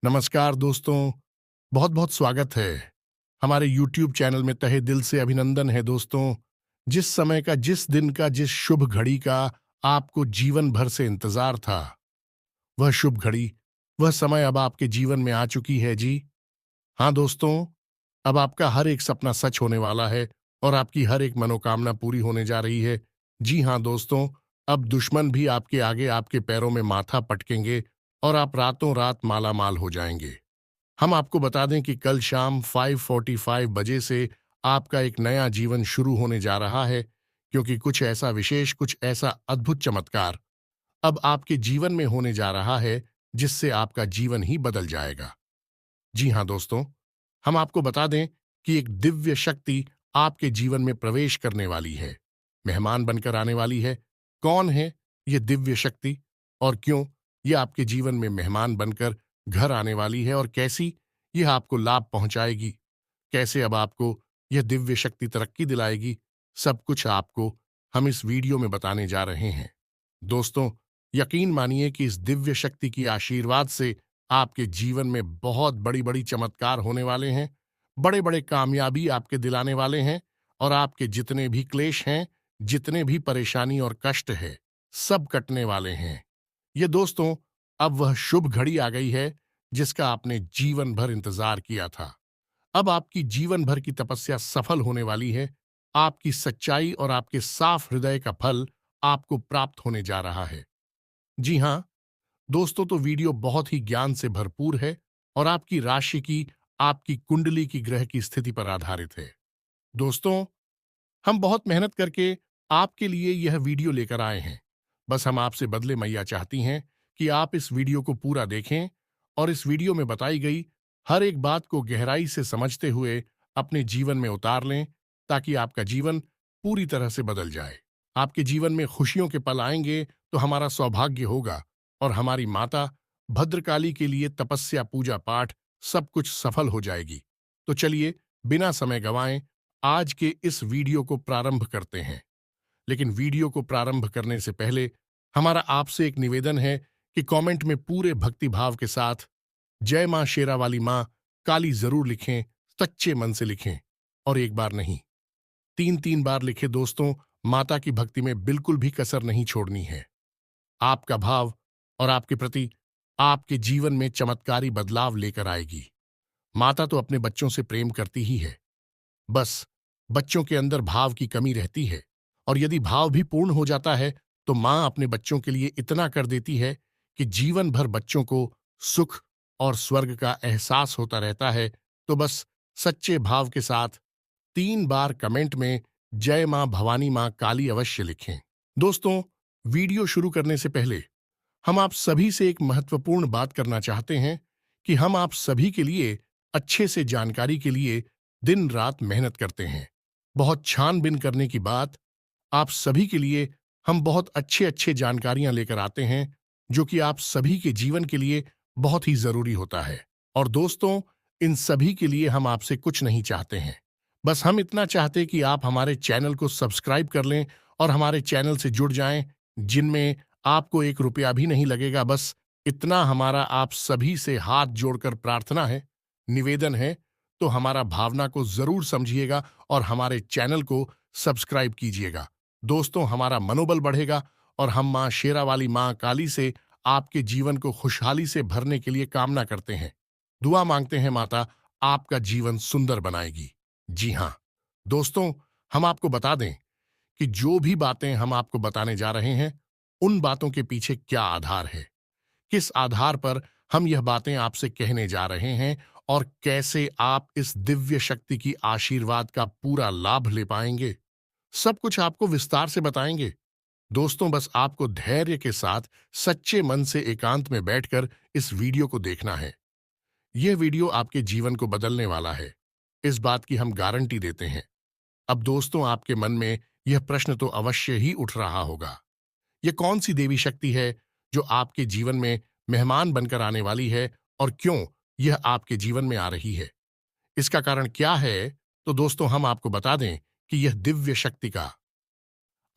नमस्कार दोस्तों, बहुत बहुत स्वागत है। हमारे YouTube चैनल में तहे दिल से अभिनंदन है दोस्तों। जिस समय का, जिस दिन का, जिस शुभ घड़ी का आपको जीवन भर से इंतजार था, वह शुभ घड़ी, वह समय अब आपके जीवन में आ चुकी है जी। हाँ दोस्तों, अब आपका हर एक सपना सच होने वाला है और आपकी हर एक मनोकामना पूरी होने जा रही है। जी हाँ दोस्तों, अब दुश्मन भी आपके आगे आपके पैरों में माथा पटकेंगे और आप रातों रात मालामाल हो जाएंगे। हम आपको बता दें कि कल शाम 5:45 बजे से आपका एक नया जीवन शुरू होने जा रहा है, क्योंकि कुछ ऐसा विशेष, कुछ ऐसा अद्भुत चमत्कार अब आपके जीवन में होने जा रहा है, जिससे आपका जीवन ही बदल जाएगा। जी हाँ दोस्तों, हम आपको बता दें कि एक दिव्य शक्ति आपके जीवन में प्रवेश करने वाली है, मेहमान बनकर आने वाली है। कौन है ये दिव्य शक्ति और क्यों ये आपके जीवन में मेहमान बनकर घर आने वाली है और कैसी यह आपको लाभ पहुंचाएगी, कैसे अब आपको यह दिव्य शक्ति तरक्की दिलाएगी, सब कुछ आपको हम इस वीडियो में बताने जा रहे हैं। दोस्तों, यकीन मानिए कि इस दिव्य शक्ति की आशीर्वाद से आपके जीवन में बहुत बड़ी बड़ी चमत्कार होने वाले हैं, बड़े बड़े कामयाबी आपके दिलाने वाले हैं और आपके जितने भी क्लेश हैं, जितने भी परेशानी और कष्ट है, सब कटने वाले हैं। ये दोस्तों, अब वह शुभ घड़ी आ गई है जिसका आपने जीवन भर इंतजार किया था। अब आपकी जीवन भर की तपस्या सफल होने वाली है। आपकी सच्चाई और आपके साफ हृदय का फल आपको प्राप्त होने जा रहा है। जी हां दोस्तों, तो वीडियो बहुत ही ज्ञान से भरपूर है और आपकी राशि की, आपकी कुंडली की ग्रह की स्थिति पर आधारित है। दोस्तों, हम बहुत मेहनत करके आपके लिए यह वीडियो लेकर आए हैं। बस हम आपसे बदले मैया चाहती हैं कि आप इस वीडियो को पूरा देखें और इस वीडियो में बताई गई हर एक बात को गहराई से समझते हुए अपने जीवन में उतार लें, ताकि आपका जीवन पूरी तरह से बदल जाए। आपके जीवन में खुशियों के पल आएंगे तो हमारा सौभाग्य होगा और हमारी माता भद्रकाली के लिए तपस्या, पूजा पाठ सब कुछ सफल हो जाएगी। तो चलिए, बिना समय गंवाएं आज के इस वीडियो को प्रारंभ करते हैं। लेकिन वीडियो को प्रारंभ करने से पहले हमारा आपसे एक निवेदन है कि कमेंट में पूरे भक्तिभाव के साथ जय मां शेरा वाली मां काली जरूर लिखें, सच्चे मन से लिखें और एक बार नहीं, तीन तीन बार लिखे दोस्तों। माता की भक्ति में बिल्कुल भी कसर नहीं छोड़नी है। आपका भाव और आपके प्रति आपके जीवन में चमत्कारी बदलाव लेकर आएगी। माता तो अपने बच्चों से प्रेम करती ही है, बस बच्चों के अंदर भाव की कमी रहती है और यदि भाव भी पूर्ण हो जाता है तो मां अपने बच्चों के लिए इतना कर देती है कि जीवन भर बच्चों को सुख और स्वर्ग का एहसास होता रहता है। तो बस सच्चे भाव के साथ 3 बार कमेंट में जय मां भवानी मां काली अवश्य लिखें। दोस्तों, वीडियो शुरू करने से पहले हम आप सभी से एक महत्वपूर्ण बात करना चाहते हैं कि हम आप सभी के लिए अच्छे से जानकारी के लिए दिन रात मेहनत करते हैं। बहुत छानबीन करने की बात, आप सभी के लिए हम बहुत अच्छे अच्छे जानकारियां लेकर आते हैं, जो कि आप सभी के जीवन के लिए बहुत ही जरूरी होता है। और दोस्तों, इन सभी के लिए हम आपसे कुछ नहीं चाहते हैं, बस हम इतना चाहते कि आप हमारे चैनल को सब्सक्राइब कर लें और हमारे चैनल से जुड़ जाएं, जिनमें आपको 1 रुपया भी नहीं लगेगा। बस इतना हमारा आप सभी से हाथ जोड़कर प्रार्थना है, निवेदन है। तो हमारा भावना को जरूर समझिएगा और हमारे चैनल को सब्सक्राइब कीजिएगा। दोस्तों, हमारा मनोबल बढ़ेगा और हम मां शेरा वाली मां काली से आपके जीवन को खुशहाली से भरने के लिए कामना करते हैं। दुआ मांगते हैं माता आपका जीवन सुंदर बनाएगी। जी हां दोस्तों, हम आपको बता दें कि जो भी बातें हम आपको बताने जा रहे हैं, उन बातों के पीछे क्या आधार है, किस आधार पर हम यह बातें आपसे कहने जा रहे हैं और कैसे आप इस दिव्य शक्ति की आशीर्वाद का पूरा लाभ ले पाएंगे, सब कुछ आपको विस्तार से बताएंगे। दोस्तों, बस आपको धैर्य के साथ सच्चे मन से एकांत में बैठकर इस वीडियो को देखना है। यह वीडियो आपके जीवन को बदलने वाला है, इस बात की हम गारंटी देते हैं। अब दोस्तों, आपके मन में यह प्रश्न तो अवश्य ही उठ रहा होगा, यह कौन सी देवी शक्ति है जो आपके जीवन में मेहमान बनकर आने वाली है और क्यों यह आपके जीवन में आ रही है, इसका कारण क्या है? तो दोस्तों, हम आपको बता दें कि यह दिव्य शक्ति का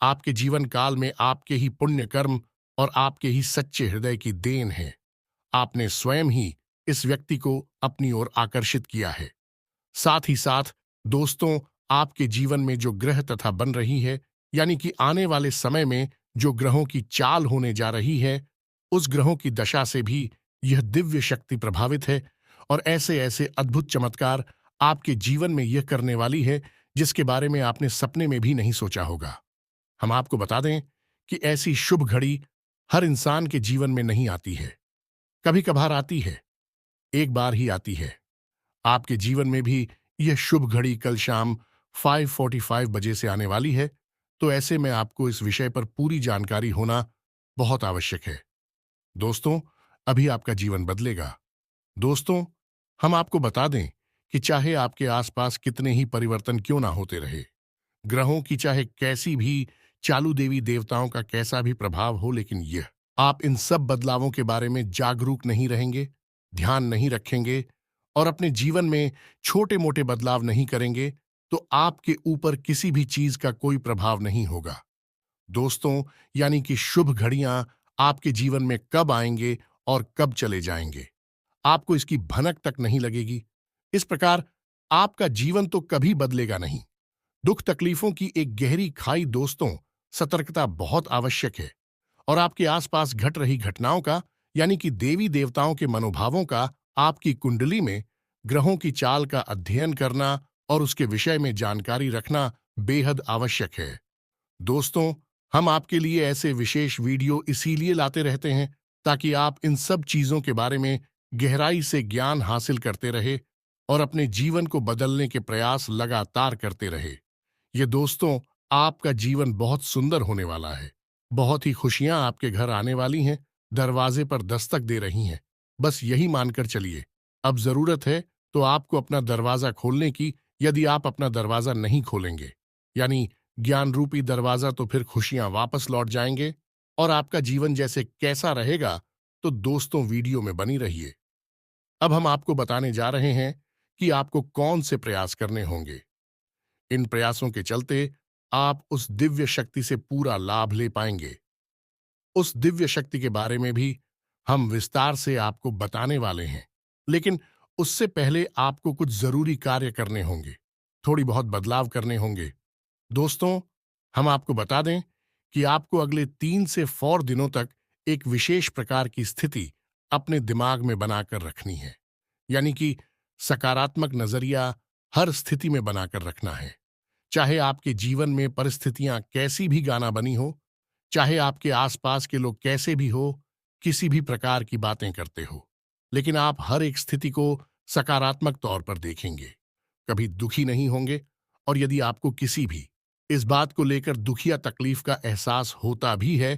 आपके जीवन काल में आपके ही पुण्य कर्म और आपके ही सच्चे हृदय की देन है। आपने स्वयं ही इस व्यक्ति को अपनी ओर आकर्षित किया है। साथ ही साथ दोस्तों, आपके जीवन में जो ग्रह तथा बन रही है, यानी कि आने वाले समय में जो ग्रहों की चाल होने जा रही है, उस ग्रहों की दशा से भी यह दिव्य शक्ति प्रभावित है और ऐसे ऐसे अद्भुत चमत्कार आपके जीवन में यह करने वाली है जिसके बारे में आपने सपने में भी नहीं सोचा होगा। हम आपको बता दें कि ऐसी शुभ घड़ी हर इंसान के जीवन में नहीं आती है, कभी कभार आती है, एक बार ही आती है। आपके जीवन में भी यह शुभ घड़ी कल शाम 5:45 बजे से आने वाली है, तो ऐसे में आपको इस विषय पर पूरी जानकारी होना बहुत आवश्यक है। दोस्तों, अभी आपका जीवन बदलेगा। दोस्तों, हम आपको बता दें कि चाहे आपके आसपास कितने ही परिवर्तन क्यों ना होते रहे, ग्रहों की चाहे कैसी भी चालू देवी देवताओं का कैसा भी प्रभाव हो, लेकिन यह आप इन सब बदलावों के बारे में जागरूक नहीं रहेंगे, ध्यान नहीं रखेंगे और अपने जीवन में छोटे मोटे बदलाव नहीं करेंगे, तो आपके ऊपर किसी भी चीज का कोई प्रभाव नहीं होगा। दोस्तों, यानी कि शुभ घड़ियां आपके जीवन में कब आएंगे और कब चले जाएंगे, आपको इसकी भनक तक नहीं लगेगी। इस प्रकार आपका जीवन तो कभी बदलेगा नहीं। दुख तकलीफों की एक गहरी खाई। दोस्तों, सतर्कता बहुत आवश्यक है और आपके आसपास घट रही घटनाओं का, यानी कि देवी देवताओं के मनोभावों का, आपकी कुंडली में ग्रहों की चाल का अध्ययन करना और उसके विषय में जानकारी रखना बेहद आवश्यक है। दोस्तों, हम आपके लिए ऐसे विशेष वीडियो इसीलिए लाते रहते हैं ताकि आप इन सब चीजों के बारे में गहराई से ज्ञान हासिल करते रहे और अपने जीवन को बदलने के प्रयास लगातार करते रहे। ये दोस्तों, आपका जीवन बहुत सुंदर होने वाला है। बहुत ही खुशियां आपके घर आने वाली हैं, दरवाजे पर दस्तक दे रही हैं। बस यही मानकर चलिए। अब जरूरत है तो आपको अपना दरवाजा खोलने की। यदि आप अपना दरवाजा नहीं खोलेंगे, यानी ज्ञान रूपी दरवाजा, तो फिर खुशियां वापस लौट जाएंगे और आपका जीवन जैसे कैसा रहेगा। तो दोस्तों, वीडियो में बनी रहिए। अब हम आपको बताने जा रहे हैं कि आपको कौन से प्रयास करने होंगे। इन प्रयासों के चलते आप उस दिव्य शक्ति से पूरा लाभ ले पाएंगे। उस दिव्य शक्ति के बारे में भी हम विस्तार से आपको बताने वाले हैं, लेकिन उससे पहले आपको कुछ जरूरी कार्य करने होंगे, थोड़ी बहुत बदलाव करने होंगे। दोस्तों, हम आपको बता दें कि आपको अगले 3 से 4 दिनों तक एक विशेष प्रकार की स्थिति अपने दिमाग में बनाकर रखनी है, यानी कि सकारात्मक नजरिया हर स्थिति में बनाकर रखना है। चाहे आपके जीवन में परिस्थितियां कैसी भी गाना बनी हो, चाहे आपके आसपास के लोग कैसे भी हो, किसी भी प्रकार की बातें करते हो, लेकिन आप हर एक स्थिति को सकारात्मक तौर पर देखेंगे, कभी दुखी नहीं होंगे। और यदि आपको किसी भी इस बात को लेकर दुख या तकलीफ का एहसास होता भी है,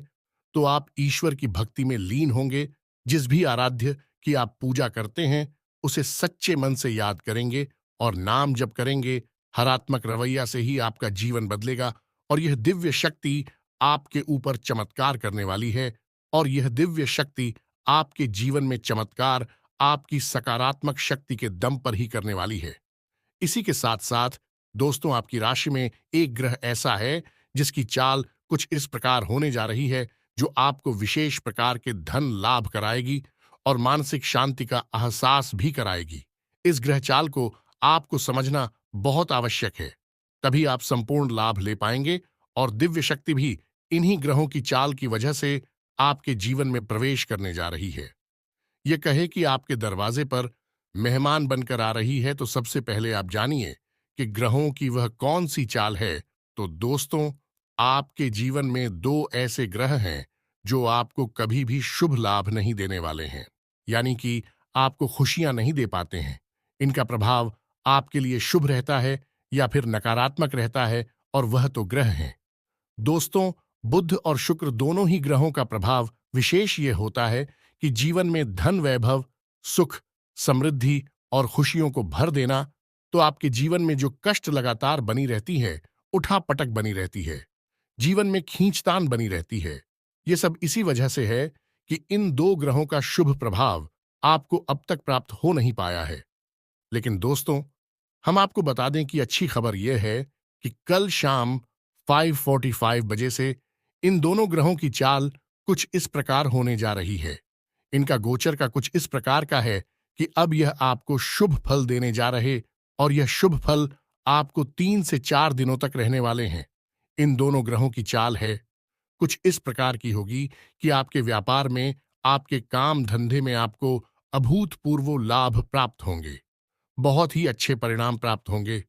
तो आप ईश्वर की भक्ति में लीन होंगे। जिस भी आराध्य की आप पूजा करते हैं, उसे सच्चे मन से याद करेंगे और नाम जप करेंगे। हरात्मक रवैया से ही आपका जीवन बदलेगा और यह दिव्य शक्ति आपके ऊपर चमत्कार करने वाली है। और यह दिव्य शक्ति आपके जीवन में चमत्कार आपकी सकारात्मक शक्ति के दम पर ही करने वाली है। इसी के साथ साथ दोस्तों, आपकी राशि में एक ग्रह ऐसा है जिसकी चाल कुछ इस प्रकार होने जा रही है, जो आपको विशेष प्रकार के धन लाभ कराएगी और मानसिक शांति का एहसास भी कराएगी। इस ग्रह चाल को आपको समझना बहुत आवश्यक है, तभी आप संपूर्ण लाभ ले पाएंगे। और दिव्य शक्ति भी इन्हीं ग्रहों की चाल की वजह से आपके जीवन में प्रवेश करने जा रही है। ये कहे कि आपके दरवाजे पर मेहमान बनकर आ रही है, तो सबसे पहले आप जानिए कि ग्रहों की वह कौन सी चाल है। तो दोस्तों, आपके जीवन में 2 ऐसे ग्रह हैं जो आपको कभी भी शुभ लाभ नहीं देने वाले हैं, यानी कि आपको खुशियां नहीं दे पाते हैं। इनका प्रभाव आपके लिए शुभ रहता है या फिर नकारात्मक रहता है, और वह तो ग्रह हैं। दोस्तों, बुध और शुक्र दोनों ही ग्रहों का प्रभाव विशेष ये होता है कि जीवन में धन वैभव, सुख, समृद्धि और खुशियों को भर देना। तो आपके जीवन में जो कष्ट लगातार बनी रहती है, उठापटक बनी रहती है, जीवन में खींचतान बनी रहती है, ये सब इसी वजह से है कि इन 2 ग्रहों का शुभ प्रभाव आपको अब तक प्राप्त हो नहीं पाया है। लेकिन दोस्तों, हम आपको बता दें कि अच्छी खबर यह है कि कल शाम 5:45 बजे से इन दोनों ग्रहों की चाल कुछ इस प्रकार होने जा रही है। इनका गोचर का कुछ इस प्रकार का है कि अब यह आपको शुभ फल देने जा रहे, और यह शुभ फल आपको 3 से 4 दिनों तक रहने वाले हैं। इन दोनों ग्रहों की चाल है कुछ इस प्रकार की होगी कि आपके व्यापार में, आपके काम धंधे में आपको अभूतपूर्व लाभ प्राप्त होंगे, बहुत ही अच्छे परिणाम प्राप्त होंगे।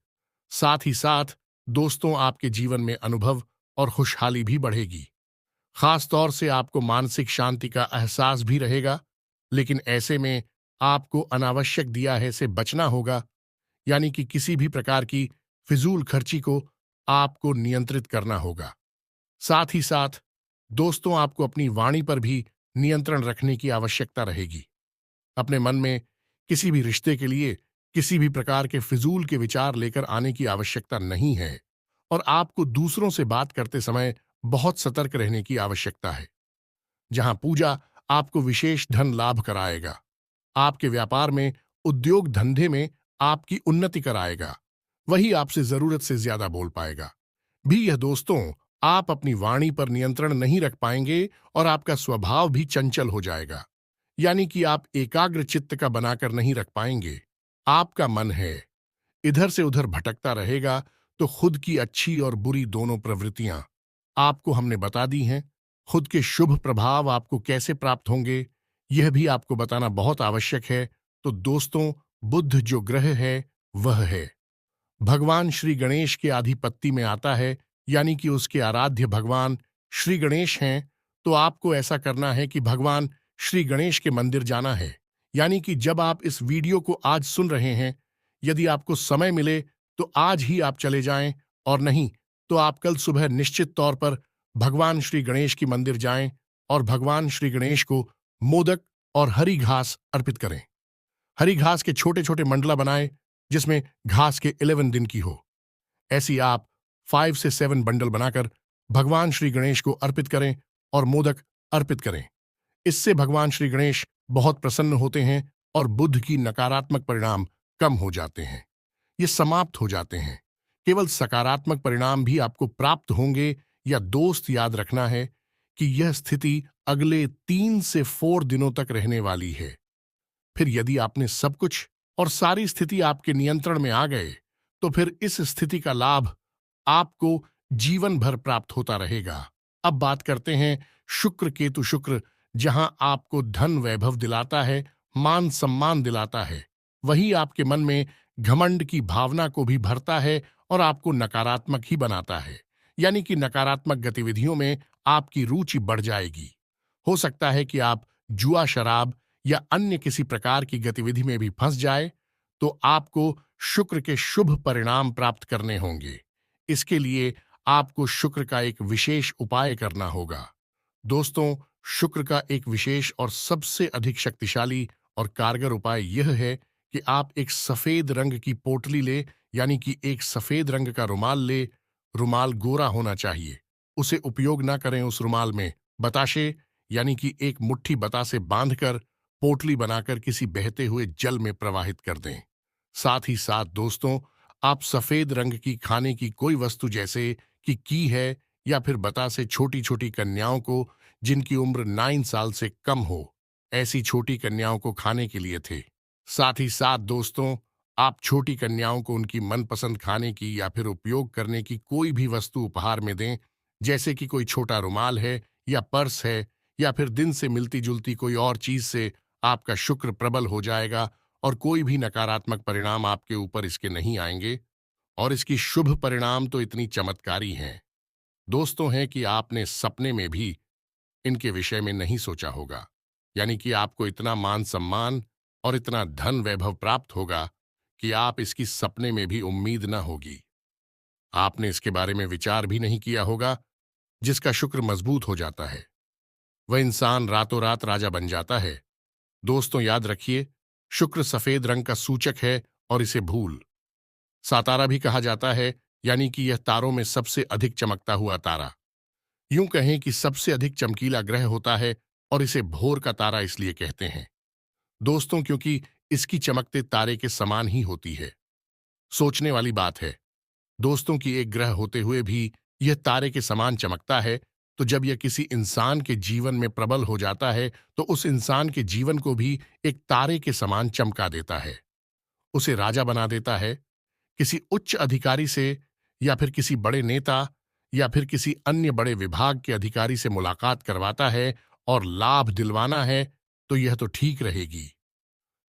साथ ही साथ दोस्तों, आपके जीवन में अनुभव और खुशहाली भी बढ़ेगी। खास तौर से आपको मानसिक शांति का एहसास भी रहेगा। लेकिन ऐसे में आपको अनावश्यक दिया है से बचना होगा, यानी कि किसी भी प्रकार की फिजूल खर्ची को आपको नियंत्रित करना होगा। साथ ही साथ दोस्तों, आपको अपनी वाणी पर भी नियंत्रण रखने की आवश्यकता रहेगी। अपने मन में किसी भी रिश्ते के लिए किसी भी प्रकार के फिजूल के विचार लेकर आने की आवश्यकता नहीं है, और आपको दूसरों से बात करते समय बहुत सतर्क रहने की आवश्यकता है। जहां पूजा आपको विशेष धन लाभ कराएगा, आपके व्यापार में, उद्योग धंधे में आपकी उन्नति कराएगा, वही आपसे जरूरत से ज्यादा बोल पाएगा। भी यह दोस्तों, आप अपनी वाणी पर नियंत्रण नहीं रख पाएंगे और आपका स्वभाव भी चंचल हो जाएगा, यानी कि आप एकाग्र चित्त का बनाकर नहीं रख पाएंगे। आपका मन है इधर से उधर भटकता रहेगा, तो खुद की अच्छी और बुरी दोनों प्रवृत्तियां आपको हमने बता दी हैं। खुद के शुभ प्रभाव आपको कैसे प्राप्त होंगे, यह भी आपको बताना बहुत आवश्यक है। तो दोस्तों, बुध जो ग्रह है वह है भगवान श्री गणेश के आधिपत्य में आता है, यानी कि उसके आराध्य भगवान श्री गणेश हैं। तो आपको ऐसा करना है कि भगवान श्री गणेश के मंदिर जाना है। यानी कि जब आप इस वीडियो को आज सुन रहे हैं, यदि आपको समय मिले तो आज ही आप चले जाएं, और नहीं तो आप कल सुबह निश्चित तौर पर भगवान श्री गणेश की मंदिर जाएं और भगवान श्री गणेश को मोदक और हरी घास अर्पित करें। हरी घास के छोटे छोटे मंडला बनाएं, जिसमें घास के 11 दिन की हो। ऐसी आप 5 से 7 बंडल बनाकर भगवान श्री गणेश को अर्पित करें और मोदक अर्पित करें। इससे भगवान श्री गणेश बहुत प्रसन्न होते हैं और बुद्ध की नकारात्मक परिणाम कम हो जाते हैं, ये समाप्त हो जाते हैं। केवल सकारात्मक परिणाम भी आपको प्राप्त होंगे। या दोस्त, याद रखना है कि यह स्थिति अगले 3 से 4 दिनों तक रहने वाली है। फिर यदि आपने सब कुछ और सारी स्थिति आपके नियंत्रण में आ गए, तो फिर इस स्थिति का लाभ आपको जीवन भर प्राप्त होता रहेगा। अब बात करते हैं शुक्र केतु शुक्र, जहां आपको धन वैभव दिलाता है, मान सम्मान दिलाता है, वही आपके मन में घमंड की भावना को भी भरता है और आपको नकारात्मक ही बनाता है। यानी कि नकारात्मक गतिविधियों में आपकी रुचि बढ़ जाएगी। हो सकता है कि आप जुआ, शराब या अन्य किसी प्रकार की गतिविधि में भी फंस जाए। तो आपको शुक्र के शुभ परिणाम प्राप्त करने होंगे। इसके लिए आपको शुक्र का एक विशेष उपाय करना होगा। दोस्तों, शुक्र का एक विशेष और सबसे अधिक शक्तिशाली और कारगर उपाय यह है कि आप एक सफेद रंग की पोटली ले, यानी कि एक सफेद रंग का रुमाल ले। रुमाल गोरा होना चाहिए। उसे उपयोग ना करें। उस रुमाल में बताशे, यानी कि एक मुट्ठी बतासे बांधकर पोटली बनाकर किसी बहते हुए जल में प्रवाहित कर दें। साथ ही साथ दोस्तों, आप सफेद रंग की खाने की कोई वस्तु, जैसे कि की है या फिर बतासे, छोटी छोटी कन्याओं को, जिनकी उम्र 9 साल से कम हो, ऐसी छोटी कन्याओं को खाने के लिए थे। साथ ही साथ दोस्तों, आप छोटी कन्याओं को उनकी मनपसंद खाने की या फिर उपयोग करने की कोई भी वस्तु उपहार में दें, जैसे कि कोई छोटा रुमाल है या पर्स है, या फिर दिन से मिलती जुलती कोई और चीज से आपका शुक्र प्रबल हो जाएगा और कोई भी नकारात्मक परिणाम आपके ऊपर इसके नहीं आएंगे। और इसकी शुभ परिणाम तो इतनी चमत्कारी हैं दोस्तों, हैं कि आपने सपने में भी इनके विषय में नहीं सोचा होगा। यानी कि आपको इतना मान सम्मान और इतना धन वैभव प्राप्त होगा कि आप इसकी सपने में भी उम्मीद न होगी। आपने इसके बारे में विचार भी नहीं किया होगा। जिसका शुक्र मजबूत हो जाता है, वह इंसान रातों रात राजा बन जाता है। दोस्तों, याद रखिए, शुक्र सफेद रंग का सूचक है और इसे भूल सातारा भी कहा जाता है, यानी कि यह तारों में सबसे अधिक चमकता हुआ तारा। यूं कहें कि सबसे अधिक चमकीला ग्रह होता है, और इसे भोर का तारा इसलिए कहते हैं दोस्तों, क्योंकि इसकी चमकते तारे के समान ही होती है। सोचने वाली बात है दोस्तों कि एक ग्रह होते हुए भी यह तारे के समान चमकता है, तो जब यह किसी इंसान के जीवन में प्रबल हो जाता है तो उस इंसान के जीवन को भी एक तारे के समान चमका देता है, उसे राजा बना देता है। किसी उच्च अधिकारी से या फिर किसी बड़े नेता या फिर किसी अन्य बड़े विभाग के अधिकारी से मुलाकात करवाता है और लाभ दिलवाना है, तो यह तो ठीक रहेगी।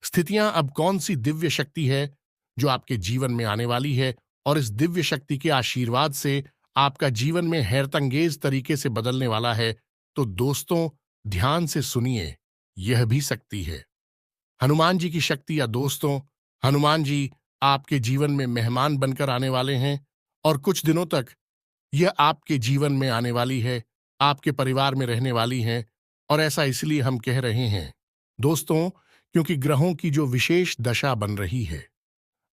स्थितियां अब कौन सी दिव्य शक्ति है जो आपके जीवन में आने वाली है और इस दिव्य शक्ति के आशीर्वाद से आपका जीवन में हैरतंगेज तरीके से बदलने वाला है, तो दोस्तों ध्यान से सुनिए, यह भी शक्ति है हनुमान जी की शक्ति। या दोस्तों, हनुमान जी आपके जीवन में मेहमान बनकर आने वाले हैं और कुछ दिनों तक यह आपके जीवन में आने वाली है, आपके परिवार में रहने वाली हैं। और ऐसा इसलिए हम कह रहे हैं दोस्तों, क्योंकि ग्रहों की जो विशेष दशा बन रही है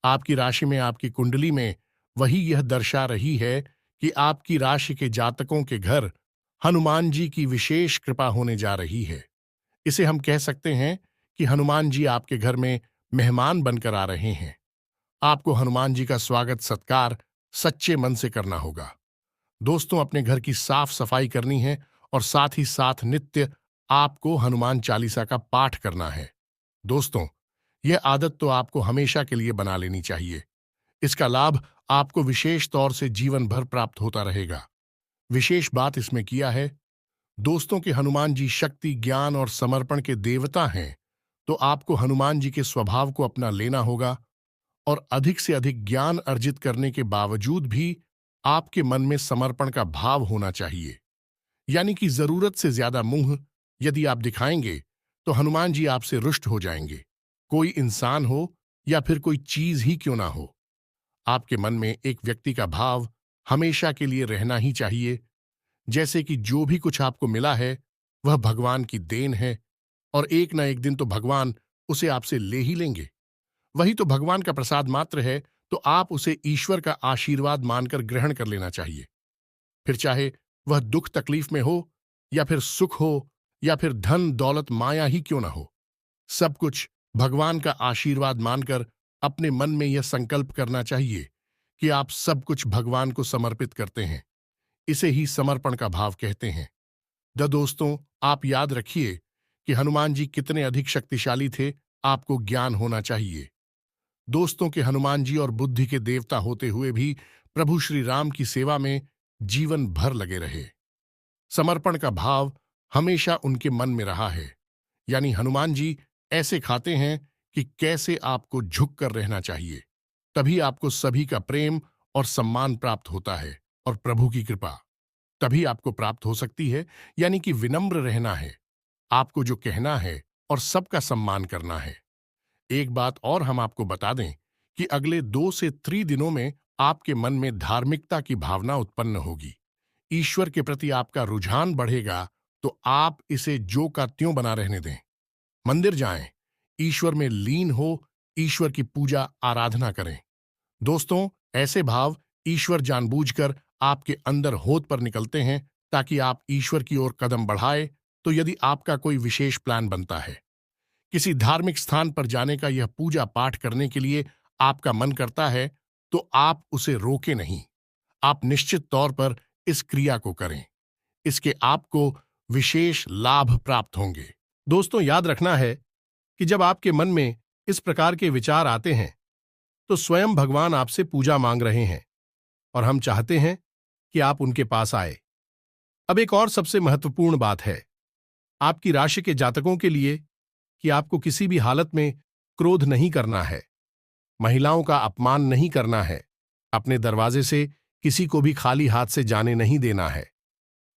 आपकी राशि में, आपकी कुंडली में, वही यह दर्शा रही है कि आपकी राशि के जातकों के घर हनुमान जी की विशेष कृपा होने जा रही है। इसे हम कह सकते हैं कि हनुमान जी आपके घर में मेहमान बनकर आ रहे हैं। आपको हनुमान जी का स्वागत सत्कार सच्चे मन से करना होगा। दोस्तों, अपने घर की साफ सफाई करनी है और साथ ही साथ नित्य आपको हनुमान चालीसा का पाठ करना है। दोस्तों, यह आदत तो आपको हमेशा के लिए बना लेनी चाहिए। इसका लाभ आपको विशेष तौर से जीवन भर प्राप्त होता रहेगा। विशेष बात इसमें किया है दोस्तों कि हनुमान जी शक्ति, ज्ञान और समर्पण के देवता हैं, तो आपको हनुमान जी के स्वभाव को अपना लेना होगा और अधिक से अधिक ज्ञान अर्जित करने के बावजूद भी आपके मन में समर्पण का भाव होना चाहिए। यानी कि जरूरत से ज्यादा मुंह यदि आप दिखाएंगे तो हनुमान जी आपसे रुष्ट हो जाएंगे। कोई इंसान हो या फिर कोई चीज ही क्यों ना हो, आपके मन में एक व्यक्ति का भाव हमेशा के लिए रहना ही चाहिए, जैसे कि जो भी कुछ आपको मिला है वह भगवान की देन है और एक ना एक दिन तो भगवान उसे आपसे ले ही लेंगे। वही तो भगवान का प्रसाद मात्र है, तो आप उसे ईश्वर का आशीर्वाद मानकर ग्रहण कर लेना चाहिए। फिर चाहे वह दुख तकलीफ में हो या फिर सुख हो या फिर धन दौलत माया ही क्यों ना हो, सब कुछ भगवान का आशीर्वाद मानकर अपने मन में यह संकल्प करना चाहिए कि आप सब कुछ भगवान को समर्पित करते हैं। इसे ही समर्पण का भाव कहते हैं। दोस्तों, आप याद रखिए कि हनुमान जी कितने अधिक शक्तिशाली थे, आपको ज्ञान होना चाहिए। दोस्तों के हनुमान जी और बुद्धि के देवता होते हुए भी प्रभु श्री राम की सेवा में जीवन भर लगे रहे। समर्पण का भाव हमेशा उनके मन में रहा है। यानी हनुमान जी ऐसे खाते हैं कि कैसे आपको झुक कर रहना चाहिए, तभी आपको सभी का प्रेम और सम्मान प्राप्त होता है और प्रभु की कृपा तभी आपको प्राप्त हो सकती है। यानी कि विनम्र रहना है, आपको जो कहना है और सबका सम्मान करना है। एक बात और हम आपको बता दें कि अगले 2 से 3 दिनों में आपके मन में धार्मिकता की भावना उत्पन्न होगी, ईश्वर के प्रति आपका रुझान बढ़ेगा, तो आप इसे जो का त्यों बना रहने दें। मंदिर जाएं, ईश्वर में लीन हो, ईश्वर की पूजा आराधना करें। दोस्तों, ऐसे भाव ईश्वर जानबूझकर आपके अंदर होद पर निकलते हैं ताकि आप ईश्वर की ओर कदम बढ़ाए। तो यदि आपका कोई विशेष प्लान बनता है, किसी धार्मिक स्थान पर जाने का, यह पूजा पाठ करने के लिए आपका मन करता है, तो आप उसे रोके नहीं, आप निश्चित तौर पर इस क्रिया को करें। इसके आपको विशेष लाभ प्राप्त होंगे। दोस्तों, याद रखना है कि जब आपके मन में इस प्रकार के विचार आते हैं तो स्वयं भगवान आपसे पूजा मांग रहे हैं और हम चाहते हैं कि आप उनके पास आए। अब एक और सबसे महत्वपूर्ण बात है आपकी राशि के जातकों के लिए कि आपको किसी भी हालत में क्रोध नहीं करना है, महिलाओं का अपमान नहीं करना है, अपने दरवाजे से किसी को भी खाली हाथ से जाने नहीं देना है,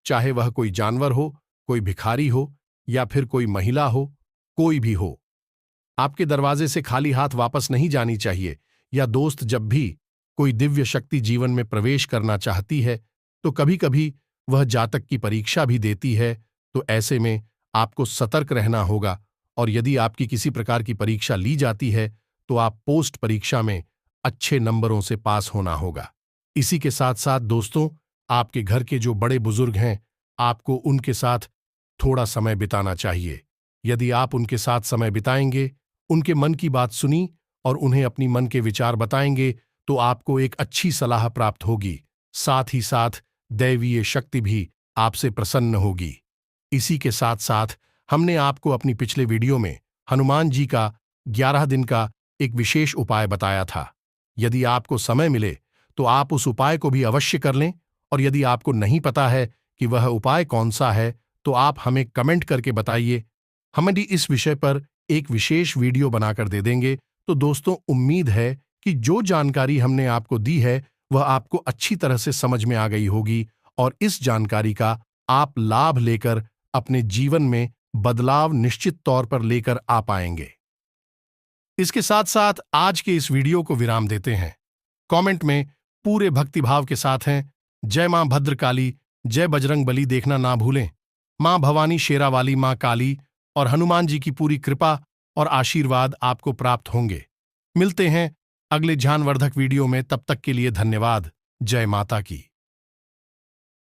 चाहे वह कोई जानवर हो, कोई भिखारी हो या फिर कोई महिला हो, कोई भी हो। आपके दरवाजे से खाली हाथ वापस नहीं जानी चाहिए। या दोस्त, जब भी कोई दिव्य शक्ति जीवन में प्रवेश करना चाहती है तो कभी कभी वह जातक की परीक्षा भी देती है, तो ऐसे में आपको सतर्क रहना होगा और यदि आपकी किसी प्रकार की परीक्षा ली जाती है तो आप पोस्ट परीक्षा में अच्छे नंबरों से पास होना होगा। इसी के साथ साथ दोस्तों, आपके घर के जो बड़े बुजुर्ग हैं, आपको उनके साथ थोड़ा समय बिताना चाहिए। यदि आप उनके साथ समय बिताएंगे, उनके मन की बात सुनी और उन्हें अपनी मन के विचार बताएंगे, तो आपको एक अच्छी सलाह प्राप्त होगी। साथ ही साथ दैवीय शक्ति भी आपसे प्रसन्न होगी। इसी के साथ साथ हमने आपको अपनी पिछले वीडियो में हनुमान जी का 11 दिन का एक विशेष उपाय बताया था। यदि आपको समय मिले तो आप उस उपाय को भी अवश्य कर लें, और यदि आपको नहीं पता है कि वह उपाय कौन सा है तो आप हमें कमेंट करके बताइए। हम यदि इस विषय पर एक विशेष वीडियो बनाकर दे देंगे। तो दोस्तों, उम्मीद है कि जो जानकारी हमने आपको दी है वह आपको अच्छी तरह से समझ में आ गई होगी, और इस जानकारी का आप लाभ लेकर अपने जीवन में बदलाव निश्चित तौर पर लेकर आ पाएंगे। इसके साथ साथ आज के इस वीडियो को विराम देते हैं। कमेंट में पूरे भक्तिभाव के साथ हैं जय मां भद्रकाली, जय बजरंग बली देखना ना भूलें। मां भवानी शेरावाली, मां काली और हनुमान जी की पूरी कृपा और आशीर्वाद आपको प्राप्त होंगे। मिलते हैं अगले ज्ञानवर्धक वीडियो में, तब तक के लिए धन्यवाद। जय माता की।